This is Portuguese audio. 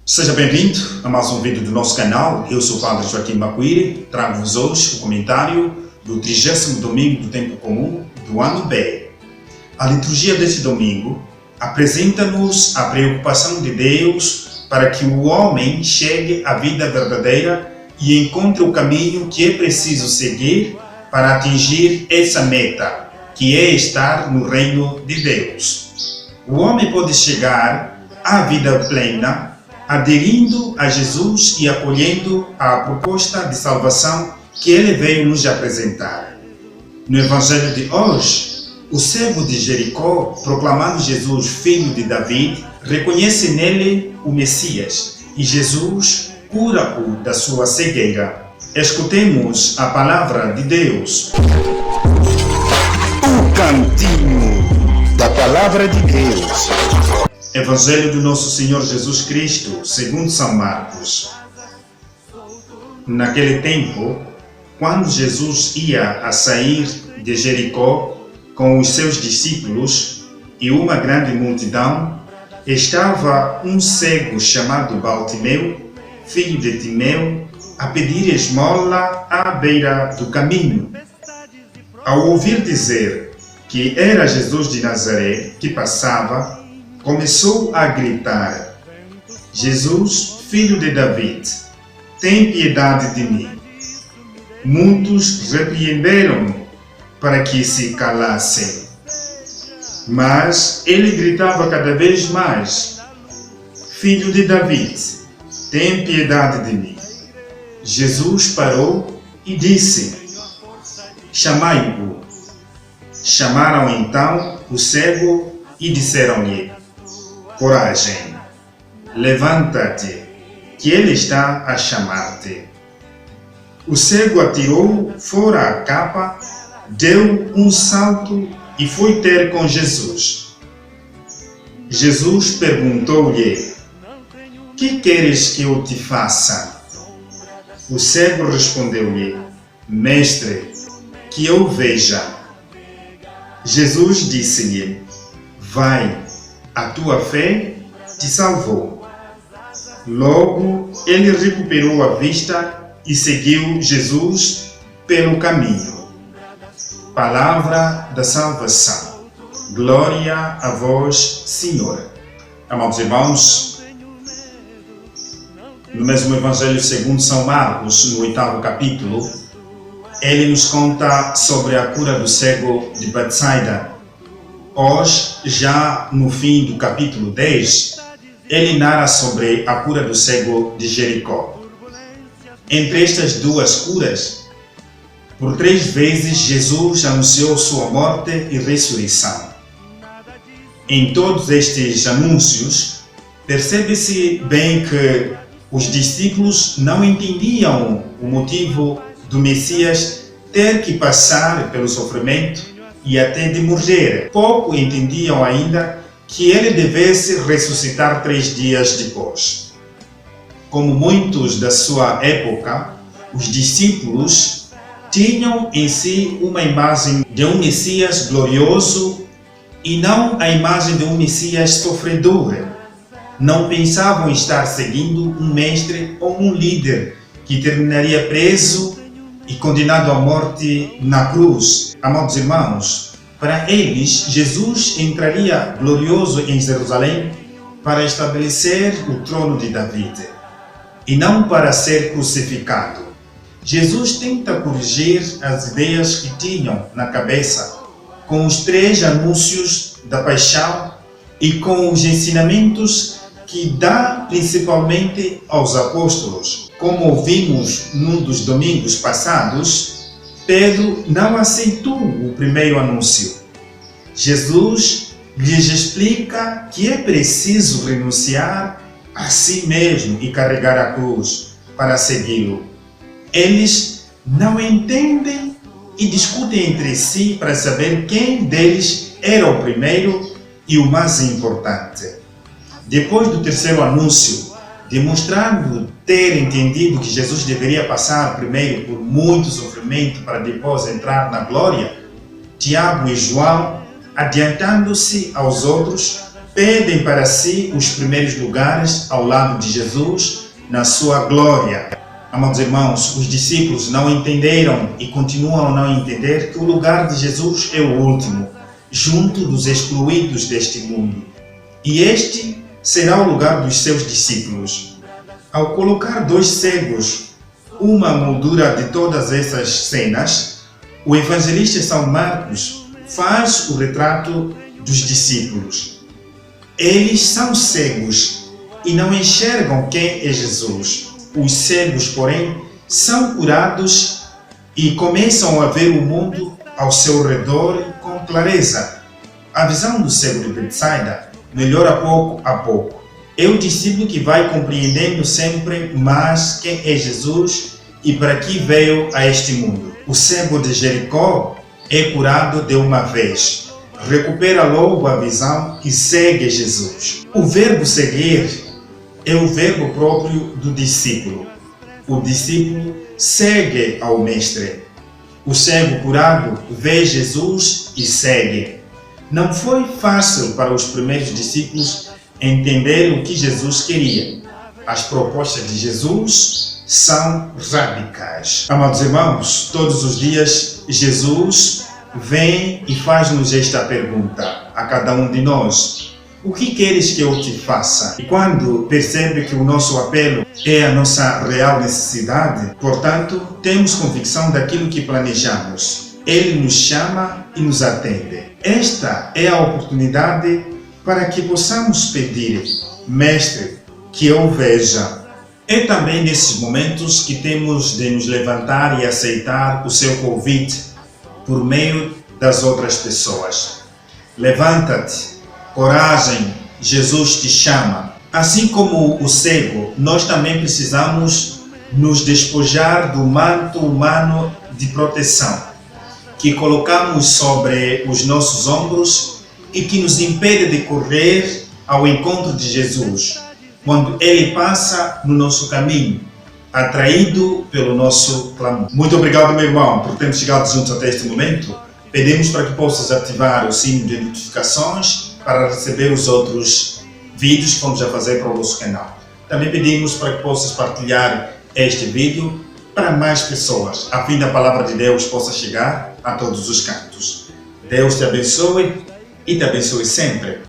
Seja bem-vindo a mais um vídeo do nosso canal. Eu sou o Padre Joaquim Macuiri. Trago-vos hoje o comentário do 30º domingo do tempo comum do ano B. A liturgia deste domingo apresenta-nos a preocupação de Deus para que o homem chegue à vida verdadeira e encontre o caminho que é preciso seguir para atingir essa meta, que é estar no reino de Deus. O homem pode chegar à vida plena aderindo a Jesus e acolhendo a proposta de salvação que ele veio nos apresentar. No Evangelho de hoje, o cego de Jericó, proclamando Jesus filho de Davi, reconhece nele o Messias e Jesus cura-o da sua cegueira. Escutemos a palavra de Deus. O cantinho da palavra de Deus. Evangelho do nosso Senhor Jesus Cristo, segundo São Marcos. Naquele tempo, quando Jesus ia a sair de Jericó com os seus discípulos e uma grande multidão, estava um cego chamado Bartimeu, filho de Timeu, a pedir esmola à beira do caminho. Ao ouvir dizer que era Jesus de Nazaré que passava, começou a gritar: Jesus, filho de David, tem piedade de mim. Muitos repreenderam-no para que se calassem. Mas ele gritava cada vez mais: Filho de David, tem piedade de mim. Jesus parou e disse: Chamai-o. Chamaram então o cego e disseram-lhe: Coragem, levanta-te, que ele está a chamar-te. O cego atirou fora a capa, deu um salto e foi ter com Jesus. Jesus perguntou-lhe: Que queres que eu te faça? O cego respondeu-lhe: Mestre, que eu veja. Jesus disse-lhe: Vai, a tua fé te salvou. Logo, ele recuperou a vista e seguiu Jesus pelo caminho. Palavra da salvação. Glória a vós, Senhor. Amados irmãos, no mesmo Evangelho segundo São Marcos, no 8º capítulo, ele nos conta sobre a cura do cego de Betsaida. Hoje, já no fim do capítulo 10, ele narra sobre a cura do cego de Jericó. Entre estas duas curas, por 3 vezes Jesus anunciou sua morte e ressurreição. Em todos estes anúncios, percebe-se bem que os discípulos não entendiam o motivo do Messias ter que passar pelo sofrimento e até de morrer. Pouco entendiam ainda que ele devesse ressuscitar 3 dias depois. Como muitos da sua época, os discípulos tinham em si uma imagem de um Messias glorioso e não a imagem de um Messias sofredor. Não pensavam estar seguindo um mestre ou um líder que terminaria preso e condenado à morte na cruz. Amados irmãos, para eles, Jesus entraria glorioso em Jerusalém para estabelecer o trono de David e não para ser crucificado. Jesus tenta corrigir as ideias que tinham na cabeça com os 3 anúncios da paixão e com os ensinamentos que dá principalmente aos apóstolos. Como ouvimos num dos domingos passados, Pedro não aceitou o primeiro anúncio. Jesus lhes explica que é preciso renunciar a si mesmo e carregar a cruz para segui-lo. Eles não entendem e discutem entre si para saber quem deles era o primeiro e o mais importante. Depois do 3º anúncio, demonstrando ter entendido que Jesus deveria passar primeiro por muito sofrimento para depois entrar na glória, Tiago e João, adiantando-se aos outros, pedem para si os primeiros lugares ao lado de Jesus na sua glória. Amados irmãos, os discípulos não entenderam e continuam a não entender que o lugar de Jesus é o último, junto dos excluídos deste mundo. E este será o lugar dos seus discípulos. Ao colocar dois cegos, uma moldura de todas essas cenas, o evangelista São Marcos faz o retrato dos discípulos. Eles são cegos e não enxergam quem é Jesus. Os cegos, porém, são curados e começam a ver o mundo ao seu redor com clareza. A visão do cego de Betsaida melhora pouco a pouco. É o discípulo que vai compreendendo sempre mais quem é Jesus e para que veio a este mundo. O cego de Jericó é curado de uma vez. Recupera logo a visão e segue Jesus. O verbo seguir é o verbo próprio do discípulo. O discípulo segue ao mestre. O cego curado vê Jesus e segue. Não foi fácil para os primeiros discípulos entender o que Jesus queria. As propostas de Jesus são radicais. Amados irmãos, todos os dias Jesus vem e faz-nos esta pergunta a cada um de nós. O que queres que eu te faça? E quando percebe que o nosso apelo é a nossa real necessidade, portanto, temos convicção daquilo que planejamos. Ele nos chama e nos atende. Esta é a oportunidade para que possamos pedir, Mestre, que eu veja. É também nesses momentos que temos de nos levantar e aceitar o seu convite por meio das outras pessoas. Levanta-te. Coragem, Jesus te chama. Assim como o cego, nós também precisamos nos despojar do manto humano de proteção que colocamos sobre os nossos ombros e que nos impede de correr ao encontro de Jesus, quando Ele passa no nosso caminho, atraído pelo nosso clamor. Muito obrigado, meu irmão, por termos chegado juntos até este momento. Pedimos para que possas ativar o sino de notificações para receber os outros vídeos que vamos a fazer para o nosso canal. Também pedimos para que possas partilhar este vídeo para mais pessoas, a fim da palavra de Deus possa chegar a todos os cantos. Deus te abençoe e te abençoe sempre.